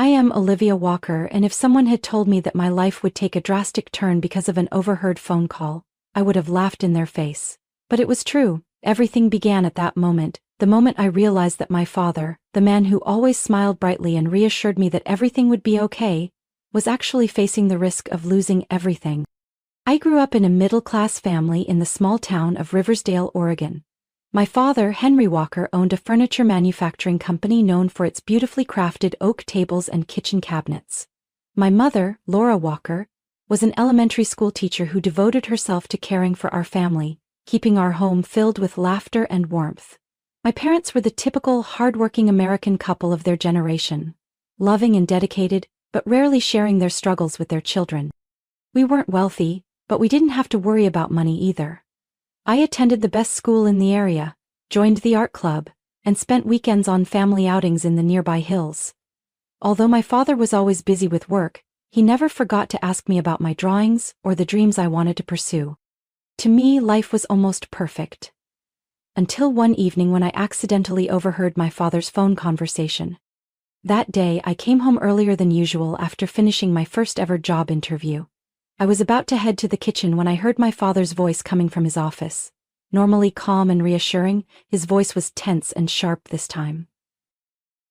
I am Olivia Walker, and if someone had told me that my life would take a drastic turn because of an overheard phone call, I would have laughed in their face. But it was true. Everything began at that moment, the moment I realized that my father, the man who always smiled brightly and reassured me that everything would be okay, was actually facing the risk of losing everything. I grew up in a middle-class family in the small town of Riversdale, Oregon. My father, Henry Walker, owned a furniture manufacturing company known for its beautifully crafted oak tables and kitchen cabinets. My mother, Laura Walker, was an elementary school teacher who devoted herself to caring for our family, keeping our home filled with laughter and warmth. My parents were the typical hard-working American couple of their generation, loving and dedicated, but rarely sharing their struggles with their children. We weren't wealthy, but we didn't have to worry about money either. I attended the best school in the area, joined the art club, and spent weekends on family outings in the nearby hills. Although my father was always busy with work, he never forgot to ask me about my drawings or the dreams I wanted to pursue. To me, life was almost perfect. Until one evening when I accidentally overheard my father's phone conversation. That day, I came home earlier than usual after finishing my first ever job interview. I was about to head to the kitchen when I heard my father's voice coming from his office. Normally calm and reassuring, his voice was tense and sharp this time.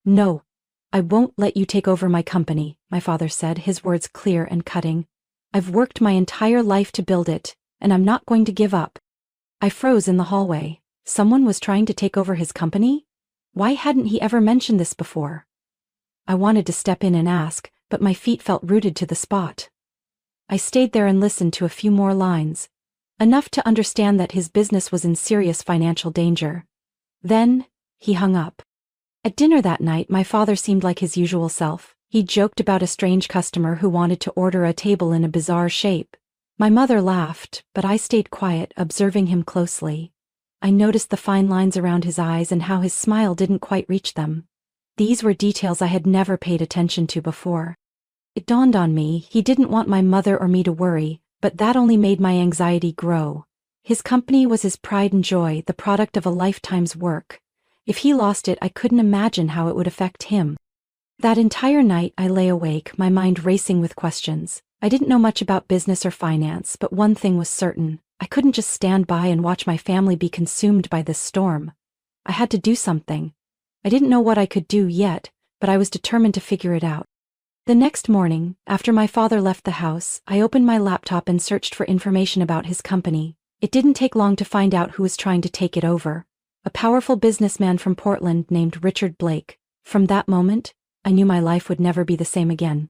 "No, I won't let you take over my company," my father said, his words clear and cutting. "I've worked my entire life to build it, and I'm not going to give up." I froze in the hallway. Someone was trying to take over his company? Why hadn't he ever mentioned this before? I wanted to step in and ask, but my feet felt rooted to the spot. I stayed there and listened to a few more lines, enough to understand that his business was in serious financial danger. Then, he hung up. At dinner that night, my father seemed like his usual self. He joked about a strange customer who wanted to order a table in a bizarre shape. My mother laughed, but I stayed quiet, observing him closely. I noticed the fine lines around his eyes and how his smile didn't quite reach them. These were details I had never paid attention to before. It dawned on me, he didn't want my mother or me to worry, but that only made my anxiety grow. His company was his pride and joy, the product of a lifetime's work. If he lost it, I couldn't imagine how it would affect him. That entire night I lay awake, my mind racing with questions. I didn't know much about business or finance, but one thing was certain. I couldn't just stand by and watch my family be consumed by this storm. I had to do something. I didn't know what I could do yet, but I was determined to figure it out. The next morning, after my father left the house, I opened my laptop and searched for information about his company. It didn't take long to find out who was trying to take it over. A powerful businessman from Portland named Richard Blake. From that moment, I knew my life would never be the same again.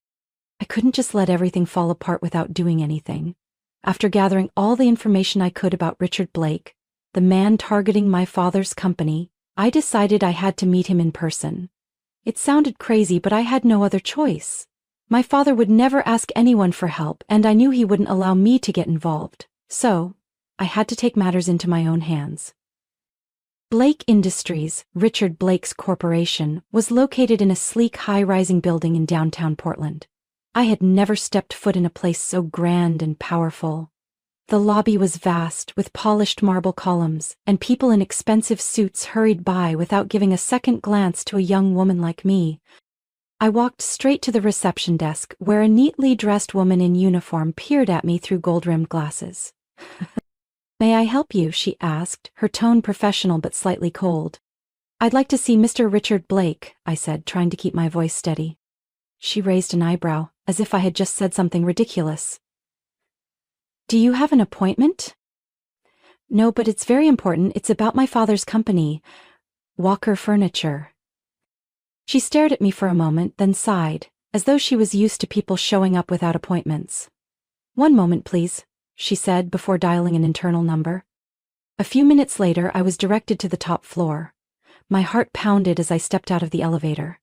I couldn't just let everything fall apart without doing anything. After gathering all the information I could about Richard Blake, the man targeting my father's company, I decided I had to meet him in person. It sounded crazy, but I had no other choice. My father would never ask anyone for help, and I knew he wouldn't allow me to get involved. So, I had to take matters into my own hands. Blake Industries, Richard Blake's corporation, was located in a sleek high-rising building in downtown Portland. I had never stepped foot in a place so grand and powerful. The lobby was vast, with polished marble columns, and people in expensive suits hurried by without giving a second glance to a young woman like me. I walked straight to the reception desk, where a neatly dressed woman in uniform peered at me through gold-rimmed glasses. "May I help you?" she asked, her tone professional but slightly cold. "I'd like to see Mr. Richard Blake," I said, trying to keep my voice steady. She raised an eyebrow, as if I had just said something ridiculous. "Do you have an appointment?" "No, but it's very important. It's about my father's company, Walker Furniture." She stared at me for a moment, then sighed, as though she was used to people showing up without appointments. "One moment, please," she said before dialing an internal number. A few minutes later, I was directed to the top floor. My heart pounded as I stepped out of the elevator.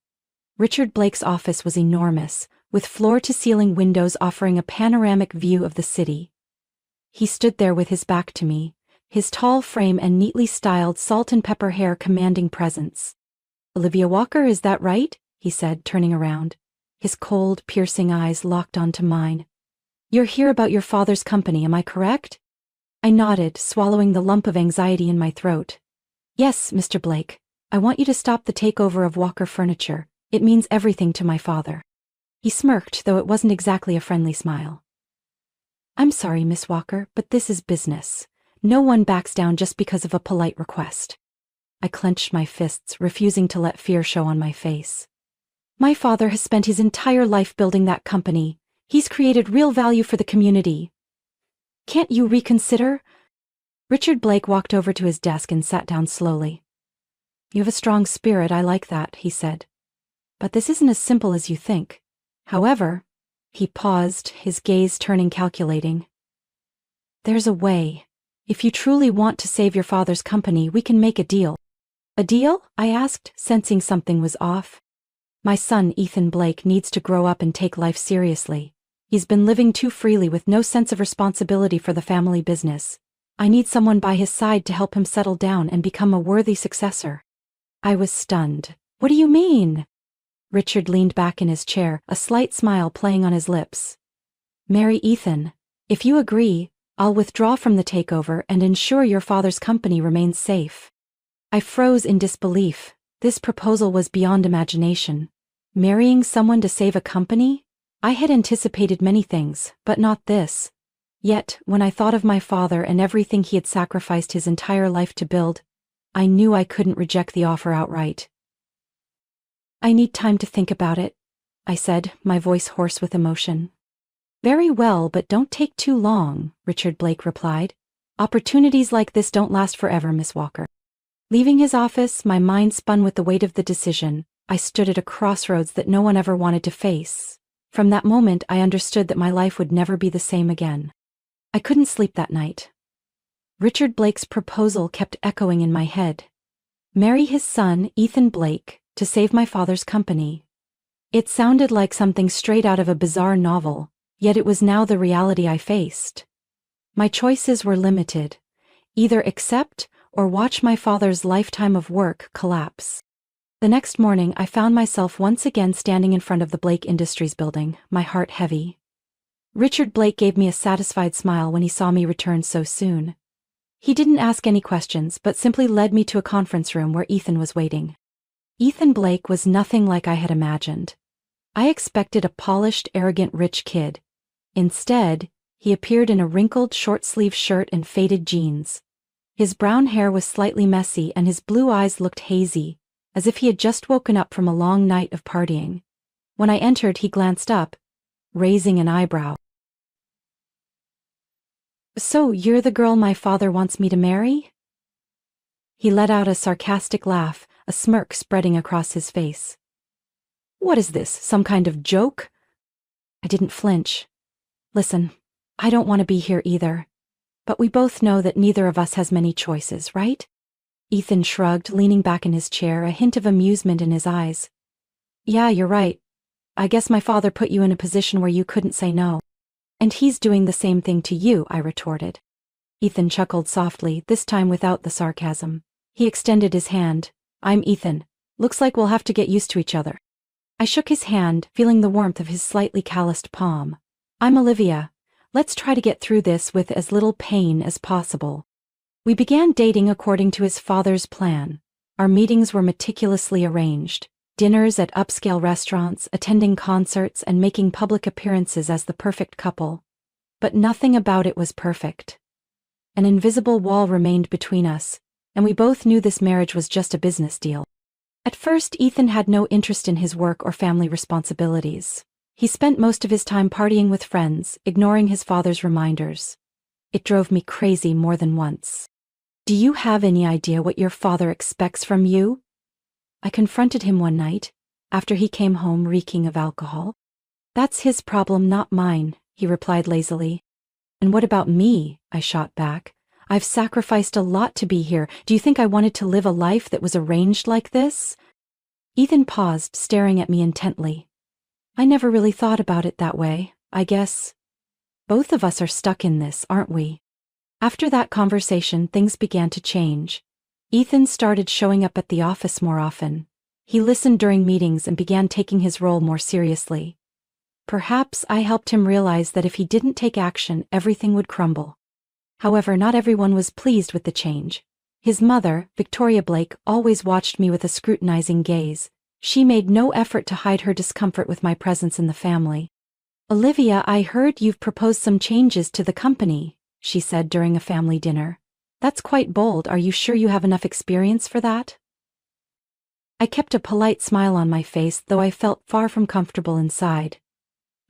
Richard Blake's office was enormous, with floor-to-ceiling windows offering a panoramic view of the city. He stood there with his back to me, his tall frame and neatly styled salt-and-pepper hair commanding presence. "Olivia Walker, is that right?" he said, turning around. His cold, piercing eyes locked onto mine. "You're here about your father's company, am I correct?" I nodded, swallowing the lump of anxiety in my throat. "Yes, Mr. Blake. I want you to stop the takeover of Walker Furniture. It means everything to my father." He smirked, though it wasn't exactly a friendly smile. I'm sorry, Miss Walker, but this is business. No one backs down just because of a polite request. I clenched my fists, refusing to let fear show on my face. My father has spent his entire life building that company. He's created real value for the community. Can't you reconsider? Richard Blake walked over to his desk and sat down slowly. You have a strong spirit, I like that, he said. But this isn't as simple as you think. However, he paused, his gaze turning calculating. There's a way. If you truly want to save your father's company, we can make a deal. A deal? I asked, sensing something was off. My son, Ethan Blake, needs to grow up and take life seriously. He's been living too freely with no sense of responsibility for the family business. I need someone by his side to help him settle down and become a worthy successor. I was stunned. What do you mean? Richard leaned back in his chair, a slight smile playing on his lips. Marry Ethan. If you agree, I'll withdraw from the takeover and ensure your father's company remains safe. I froze in disbelief. This proposal was beyond imagination. Marrying someone to save a company? I had anticipated many things, but not this. Yet, when I thought of my father and everything he had sacrificed his entire life to build, I knew I couldn't reject the offer outright. I need time to think about it, I said, my voice hoarse with emotion. Very well, but don't take too long, Richard Blake replied. Opportunities like this don't last forever, Miss Walker. Leaving his office, my mind spun with the weight of the decision. I stood at a crossroads that no one ever wanted to face. From that moment, I understood that my life would never be the same again. I couldn't sleep that night. Richard Blake's proposal kept echoing in my head. Marry his son, Ethan Blake, to save my father's company. It sounded like something straight out of a bizarre novel, yet it was now the reality I faced. My choices were limited. Either accept or watch my father's lifetime of work collapse. The next morning, I found myself once again standing in front of the Blake Industries building, my heart heavy. Richard Blake gave me a satisfied smile when he saw me return so soon. He didn't ask any questions, but simply led me to a conference room where Ethan was waiting. Ethan Blake was nothing like I had imagined. I expected a polished, arrogant, rich kid. Instead, he appeared in a wrinkled, short-sleeved shirt and faded jeans. His brown hair was slightly messy and his blue eyes looked hazy, as if he had just woken up from a long night of partying. When I entered, he glanced up, raising an eyebrow. So, you're the girl my father wants me to marry? He let out a sarcastic laugh, a smirk spreading across his face. What is this, some kind of joke? I didn't flinch. Listen, I don't want to be here either. But we both know that neither of us has many choices, right? Ethan shrugged, leaning back in his chair, a hint of amusement in his eyes. Yeah, you're right. I guess my father put you in a position where you couldn't say no. And he's doing the same thing to you, I retorted. Ethan chuckled softly, this time without the sarcasm. He extended his hand. I'm Ethan. Looks like we'll have to get used to each other. I shook his hand, feeling the warmth of his slightly calloused palm. I'm Olivia. Let's try to get through this with as little pain as possible. We began dating according to his father's plan. Our meetings were meticulously arranged. Dinners at upscale restaurants, attending concerts, and making public appearances as the perfect couple. But nothing about it was perfect. An invisible wall remained between us, and we both knew this marriage was just a business deal. At first, Ethan had no interest in his work or family responsibilities. He spent most of his time partying with friends, ignoring his father's reminders. It drove me crazy more than once. Do you have any idea what your father expects from you? I confronted him one night, after he came home reeking of alcohol. That's his problem, not mine, he replied lazily. And what about me? I shot back. I've sacrificed a lot to be here. Do you think I wanted to live a life that was arranged like this? Ethan paused, staring at me intently. I never really thought about it that way. I guess both of us are stuck in this, aren't we? After that conversation, things began to change. Ethan started showing up at the office more often. He listened during meetings and began taking his role more seriously. Perhaps I helped him realize that if he didn't take action, everything would crumble. However, not everyone was pleased with the change. His mother, Victoria Blake, always watched me with a scrutinizing gaze, She made no effort to hide her discomfort with my presence in the family. "Olivia, I heard you've proposed some changes to the company," she said during a family dinner. "That's quite bold. Are you sure you have enough experience for that?" I kept a polite smile on my face, though I felt far from comfortable inside.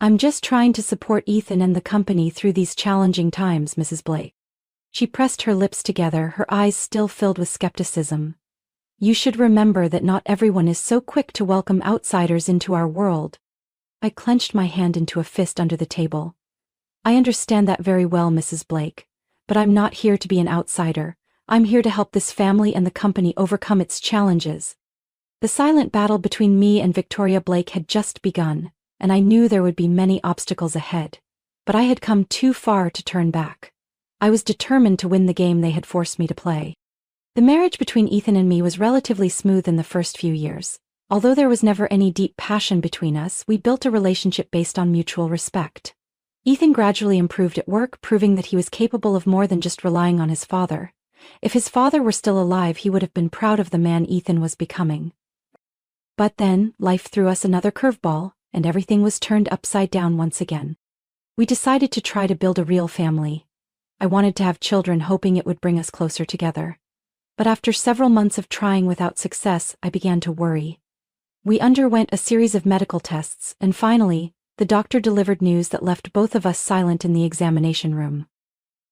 "I'm just trying to support Ethan and the company through these challenging times, Mrs. Blake." She pressed her lips together, her eyes still filled with skepticism. "You should remember that not everyone is so quick to welcome outsiders into our world." I clenched my hand into a fist under the table. "I understand that very well, Mrs. Blake. But I'm not here to be an outsider. I'm here to help this family and the company overcome its challenges." The silent battle between me and Victoria Blake had just begun, and I knew there would be many obstacles ahead. But I had come too far to turn back. I was determined to win the game they had forced me to play. The marriage between Ethan and me was relatively smooth in the first few years. Although there was never any deep passion between us, we built a relationship based on mutual respect. Ethan gradually improved at work, proving that he was capable of more than just relying on his father. If his father were still alive, he would have been proud of the man Ethan was becoming. But then, life threw us another curveball, and everything was turned upside down once again. We decided to try to build a real family. I wanted to have children, hoping it would bring us closer together. But after several months of trying without success, I began to worry. We underwent a series of medical tests, and finally, the doctor delivered news that left both of us silent in the examination room.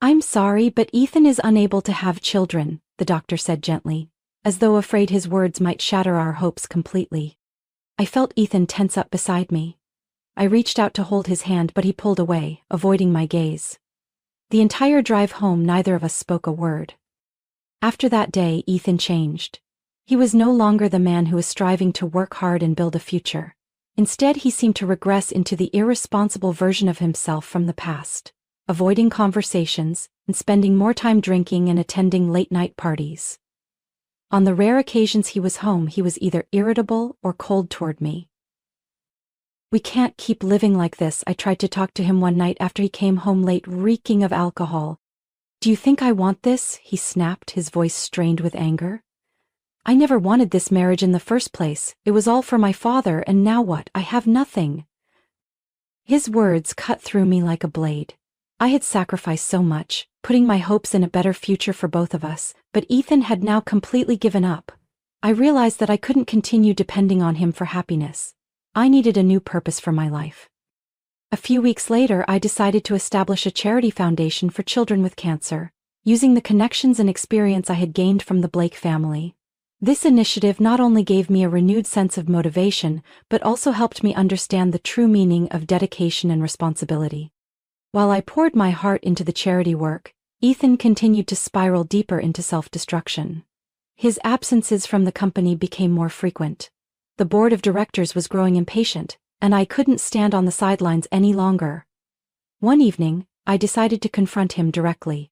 "I'm sorry, but Ethan is unable to have children," the doctor said gently, as though afraid his words might shatter our hopes completely. I felt Ethan tense up beside me. I reached out to hold his hand, but he pulled away, avoiding my gaze. The entire drive home, neither of us spoke a word. After that day, Ethan changed. He was no longer the man who was striving to work hard and build a future. Instead, he seemed to regress into the irresponsible version of himself from the past, avoiding conversations and spending more time drinking and attending late-night parties. On the rare occasions he was home, he was either irritable or cold toward me. "We can't keep living like this," I tried to talk to him one night after he came home late, reeking of alcohol. "Do you think I want this?" he snapped, his voice strained with anger. "I never wanted this marriage in the first place. It was all for my father, and now what? I have nothing." His words cut through me like a blade. I had sacrificed so much, putting my hopes in a better future for both of us, but Ethan had now completely given up. I realized that I couldn't continue depending on him for happiness. I needed a new purpose for my life. A few weeks later, I decided to establish a charity foundation for children with cancer, using the connections and experience I had gained from the Blake family. This initiative not only gave me a renewed sense of motivation, but also helped me understand the true meaning of dedication and responsibility. While I poured my heart into the charity work, Ethan continued to spiral deeper into self-destruction. His absences from the company became more frequent. The board of directors was growing impatient, and I couldn't stand on the sidelines any longer. One evening, I decided to confront him directly.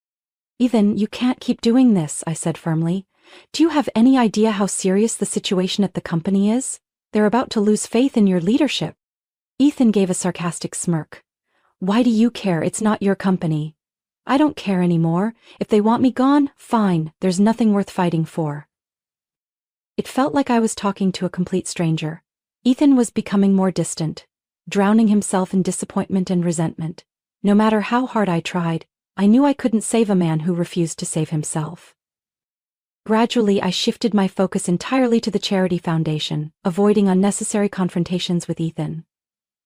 "Ethan, you can't keep doing this," I said firmly. "Do you have any idea how serious the situation at the company is? They're about to lose faith in your leadership." Ethan gave a sarcastic smirk. "Why do you care? It's not your company." "I don't care anymore. If they want me gone, fine, there's nothing worth fighting for." It felt like I was talking to a complete stranger. Ethan was becoming more distant, drowning himself in disappointment and resentment. No matter how hard I tried, I knew I couldn't save a man who refused to save himself. Gradually, I shifted my focus entirely to the charity foundation, avoiding unnecessary confrontations with Ethan.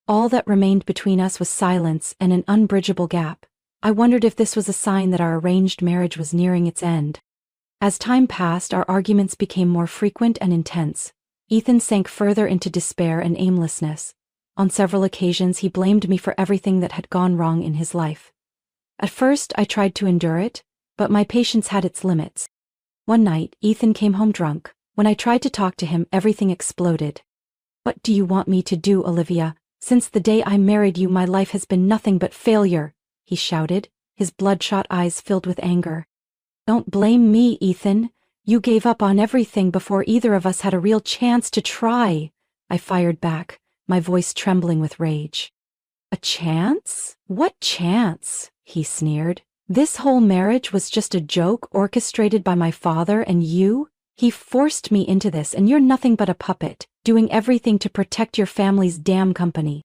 All that remained between us was silence and an unbridgeable gap. I wondered if this was a sign that our arranged marriage was nearing its end. As time passed, our arguments became more frequent and intense. Ethan sank further into despair and aimlessness. On several occasions, he blamed me for everything that had gone wrong in his life. At first, I tried to endure it, but my patience had its limits. One night, Ethan came home drunk. When I tried to talk to him, everything exploded. "What do you want me to do, Olivia? Since the day I married you, my life has been nothing but failure," he shouted, his bloodshot eyes filled with anger. "Don't blame me, Ethan. You gave up on everything before either of us had a real chance to try," I fired back, my voice trembling with rage. "A chance? What chance?" he sneered. "This whole marriage was just a joke orchestrated by my father and you? He forced me into this, and you're nothing but a puppet. doing everything to protect your family's damn company."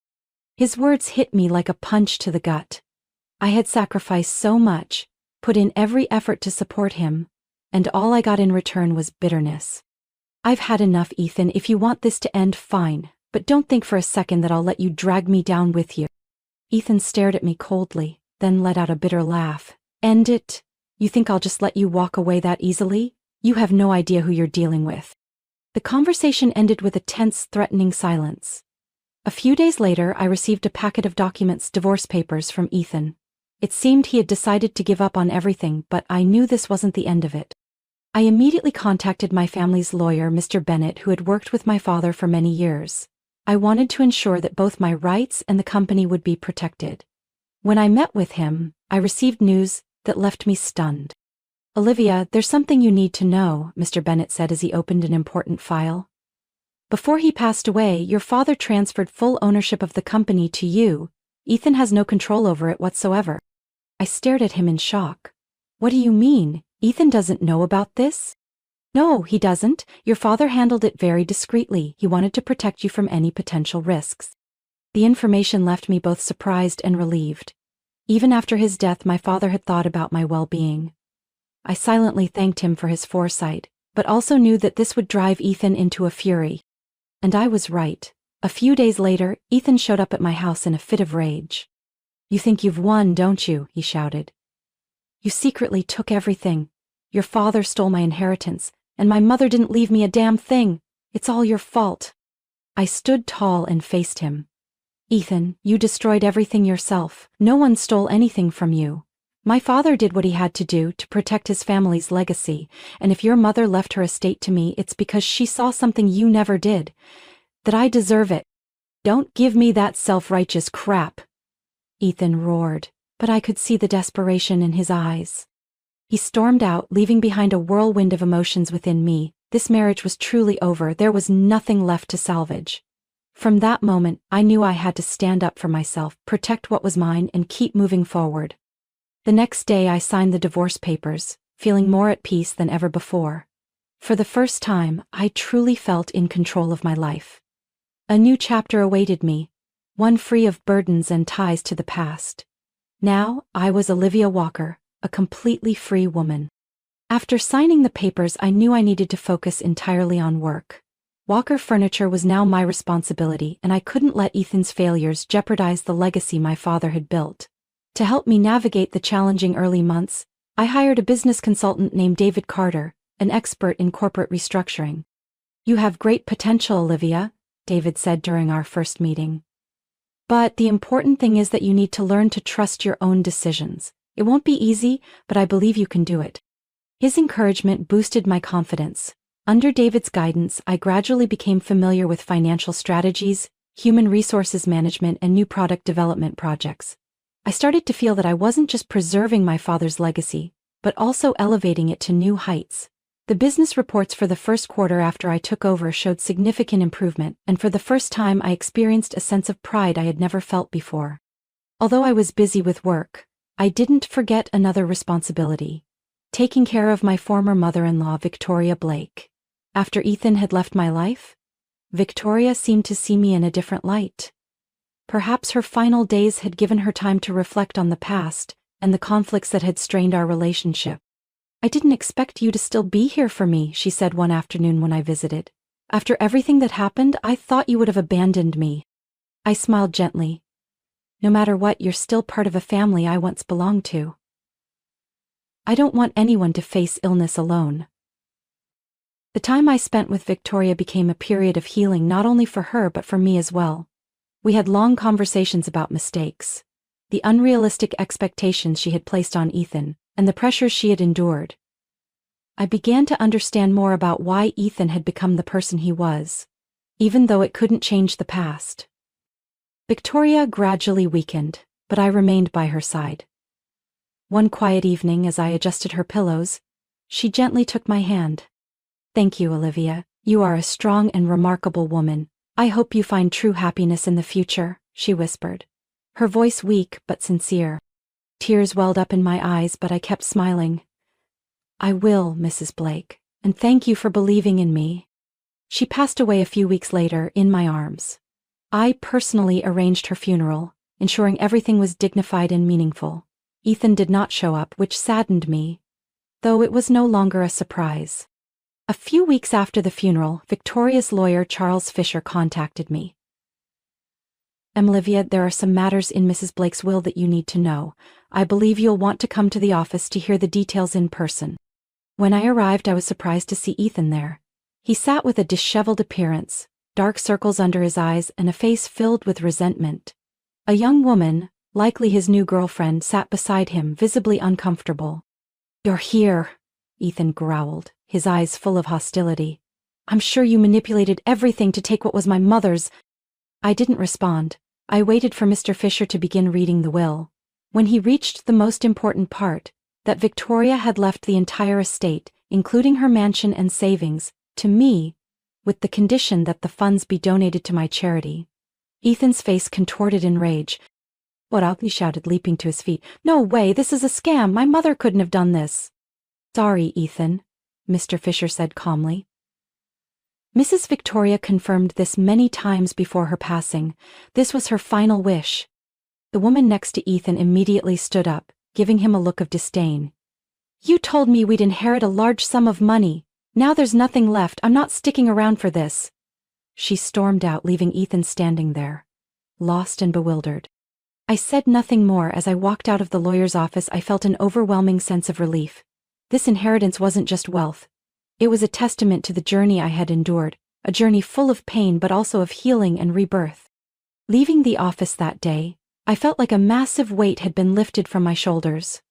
His words hit me like a punch to the gut. I had sacrificed so much, put in every effort to support him, and all I got in return was bitterness. "I've had enough, Ethan. If you want this to end, fine, but don't think for a second that I'll let you drag me down with you." Ethan stared at me coldly, then let out a bitter laugh. "End it? You think I'll just let you walk away that easily? You have no idea who you're dealing with." The conversation ended with a tense, threatening silence. A few days later, I received a packet of documents, divorce papers, from Ethan. It seemed he had decided to give up on everything, but I knew this wasn't the end of it. I immediately contacted my family's lawyer, Mr. Bennett, who had worked with my father for many years. I wanted to ensure that both my rights and the company would be protected. When I met with him, I received news that left me stunned. "Olivia, there's something you need to know," Mr. Bennett said as he opened an important file. "Before he passed away, your father transferred full ownership of the company to you. Ethan has no control over it whatsoever." I stared at him in shock. "What do you mean? Ethan doesn't know about this?" "No, he doesn't. Your father handled it very discreetly. He wanted to protect you from any potential risks." The information left me both surprised and relieved. Even after his death, my father had thought about my well-being. I silently thanked him for his foresight, but also knew that this would drive Ethan into a fury. And I was right. A few days later, Ethan showed up at my house in a fit of rage. "You think you've won, don't you?" he shouted. "You secretly took everything. Your father stole my inheritance, and my mother didn't leave me a damn thing. It's all your fault." I stood tall and faced him. "Ethan, you destroyed everything yourself. No one stole anything from you. My father did what he had to do to protect his family's legacy, and if your mother left her estate to me, it's because she saw something you never did. That I deserve it. Don't give me that self-righteous crap." Ethan roared, but I could see the desperation in his eyes. He stormed out, leaving behind a whirlwind of emotions within me. This marriage was truly over. There was nothing left to salvage. From that moment, I knew I had to stand up for myself, protect what was mine, and keep moving forward. The next day I signed the divorce papers, feeling more at peace than ever before. For the first time, I truly felt in control of my life. A new chapter awaited me, one free of burdens and ties to the past. Now, I was Olivia Walker, a completely free woman. After signing the papers, I knew I needed to focus entirely on work. Walker Furniture was now my responsibility, and I couldn't let Ethan's failures jeopardize the legacy my father had built. To help me navigate the challenging early months, I hired a business consultant named David Carter, an expert in corporate restructuring. "You have great potential, Olivia," David said during our first meeting. "But the important thing is that you need to learn to trust your own decisions. It won't be easy, but I believe you can do it." His encouragement boosted my confidence. Under David's guidance, I gradually became familiar with financial strategies, human resources management, and new product development projects. I started to feel that I wasn't just preserving my father's legacy, but also elevating it to new heights. The business reports for the first quarter after I took over showed significant improvement, and for the first time I experienced a sense of pride I had never felt before. Although I was busy with work, I didn't forget another responsibility: taking care of my former mother-in-law, Victoria Blake. After Ethan had left my life, Victoria seemed to see me in a different light. Perhaps her final days had given her time to reflect on the past and the conflicts that had strained our relationship. "I didn't expect you to still be here for me," she said one afternoon when I visited. "After everything that happened, I thought you would have abandoned me." I smiled gently. "No matter what, you're still part of a family I once belonged to. I don't want anyone to face illness alone." The time I spent with Victoria became a period of healing, not only for her but for me as well. We had long conversations about mistakes, the unrealistic expectations she had placed on Ethan, and the pressures she had endured. I began to understand more about why Ethan had become the person he was, even though it couldn't change the past. Victoria gradually weakened, but I remained by her side. One quiet evening, as I adjusted her pillows, she gently took my hand. "Thank you, Olivia. You are a strong and remarkable woman. I hope you find true happiness in the future," she whispered, her voice weak but sincere. Tears welled up in my eyes, but I kept smiling. "I will, Mrs. Blake, and thank you for believing in me." She passed away a few weeks later in my arms. I personally arranged her funeral, ensuring everything was dignified and meaningful. Ethan did not show up, which saddened me, though it was no longer a surprise. A few weeks after the funeral, Victoria's lawyer Charles Fisher contacted me. Olivia, there are some matters in Mrs. Blake's will that you need to know. I believe you'll want to come to the office to hear the details in person. When I arrived, I was surprised to see Ethan there. He sat with a disheveled appearance, dark circles under his eyes and a face filled with resentment. A young woman, likely his new girlfriend, sat beside him, visibly uncomfortable. "You're here," Ethan growled, his eyes full of hostility. "I'm sure you manipulated everything to take what was my mother's." I didn't respond. I waited for Mr. Fisher to begin reading the will. When he reached the most important part, that Victoria had left the entire estate, including her mansion and savings, to me, with the condition that the funds be donated to my charity. Ethan's face contorted in rage. "What up?" he shouted, leaping to his feet. "No way, this is a scam. My mother couldn't have done this." "Sorry, Ethan," Mr. Fisher said calmly. Mrs. Victoria confirmed this many times before her passing. This was her final wish. The woman next to Ethan immediately stood up, giving him a look of disdain. "You told me we'd inherit a large sum of money. Now there's nothing left. I'm not sticking around for this." She stormed out, leaving Ethan standing there, lost and bewildered. I said nothing more. As I walked out of the lawyer's office, I felt an overwhelming sense of relief. This inheritance wasn't just wealth. It was a testament to the journey I had endured, a journey full of pain but also of healing and rebirth. Leaving the office that day, I felt like a massive weight had been lifted from my shoulders.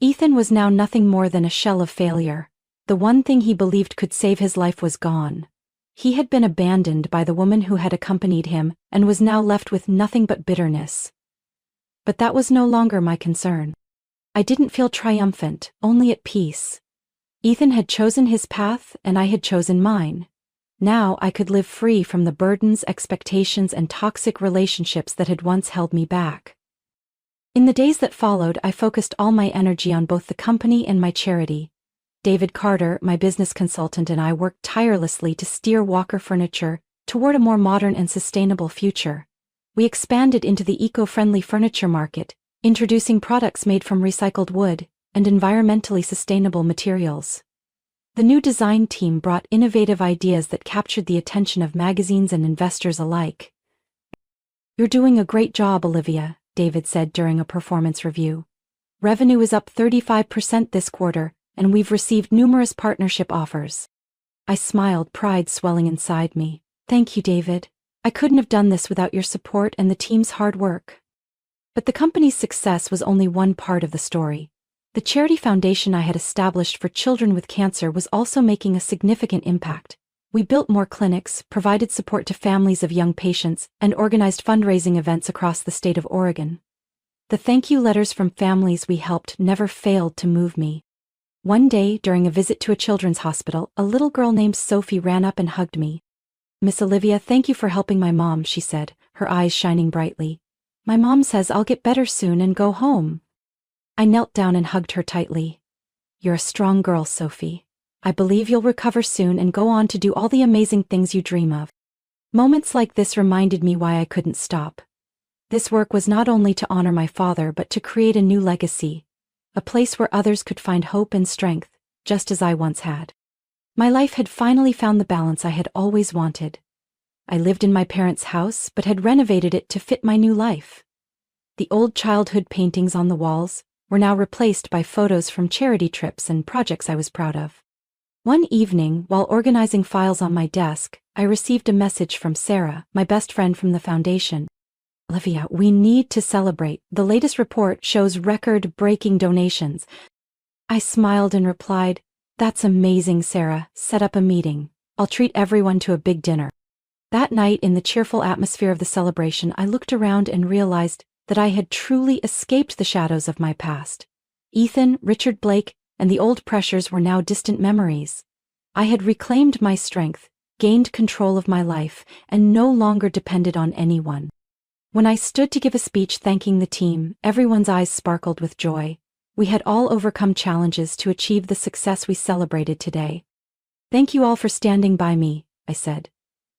Ethan was now nothing more than a shell of failure. The one thing he believed could save his life was gone. He had been abandoned by the woman who had accompanied him and was now left with nothing but bitterness. But that was no longer my concern. I didn't feel triumphant, only at peace. Ethan had chosen his path and I had chosen mine. Now I could live free from the burdens, expectations, and toxic relationships that had once held me back. In the days that followed, I focused all my energy on both the company and my charity. David Carter, my business consultant, and I worked tirelessly to steer Walker Furniture toward a more modern and sustainable future. We expanded into the eco-friendly furniture market, introducing products made from recycled wood and environmentally sustainable materials. The new design team brought innovative ideas that captured the attention of magazines and investors alike. "You're doing a great job, Olivia," David said during a performance review. "Revenue is up 35% this quarter, and we've received numerous partnership offers." I smiled, pride swelling inside me. "Thank you, David. I couldn't have done this without your support and the team's hard work." But the company's success was only one part of the story. The charity foundation I had established for children with cancer was also making a significant impact. We built more clinics, provided support to families of young patients, and organized fundraising events across the state of Oregon. The thank you letters from families we helped never failed to move me. One day, during a visit to a children's hospital, a little girl named Sophie ran up and hugged me. "Miss Olivia, thank you for helping my mom," she said, her eyes shining brightly. "My mom says I'll get better soon and go home." I knelt down and hugged her tightly. "You're a strong girl, Sophie. I believe you'll recover soon and go on to do all the amazing things you dream of." Moments like this reminded me why I couldn't stop. This work was not only to honor my father but to create a new legacy, a place where others could find hope and strength, just as I once had. My life had finally found the balance I had always wanted. I lived in my parents' house but had renovated it to fit my new life. The old childhood paintings on the walls were now replaced by photos from charity trips and projects I was proud of. One evening, while organizing files on my desk, I received a message from Sarah, my best friend from the foundation. "Olivia, we need to celebrate. The latest report shows record-breaking donations." I smiled and replied, "That's amazing, Sarah. Set up a meeting. I'll treat everyone to a big dinner." That night, in the cheerful atmosphere of the celebration, I looked around and realized that I had truly escaped the shadows of my past. Ethan, Richard Blake, and the old pressures were now distant memories. I had reclaimed my strength, gained control of my life, and no longer depended on anyone. When I stood to give a speech thanking the team, everyone's eyes sparkled with joy. We had all overcome challenges to achieve the success we celebrated today. "Thank you all for standing by me," I said.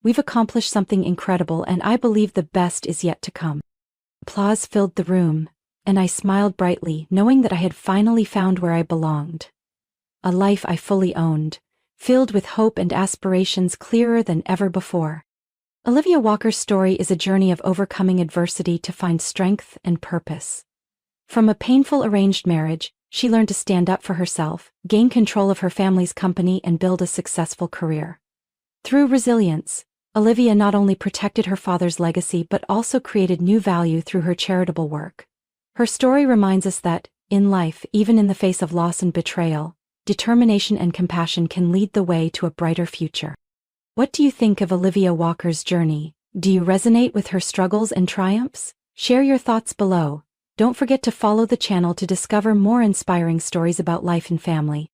"We've accomplished something incredible and I believe the best is yet to come." Applause filled the room, and I smiled brightly, knowing that I had finally found where I belonged. A life I fully owned, filled with hope and aspirations clearer than ever before. Olivia Walker's story is a journey of overcoming adversity to find strength and purpose. From a painful arranged marriage, she learned to stand up for herself, gain control of her family's company, and build a successful career. Through resilience, Olivia not only protected her father's legacy but also created new value through her charitable work. Her story reminds us that, in life, even in the face of loss and betrayal, determination and compassion can lead the way to a brighter future. What do you think of Olivia Walker's journey? Do you resonate with her struggles and triumphs? Share your thoughts below. Don't forget to follow the channel to discover more inspiring stories about life and family.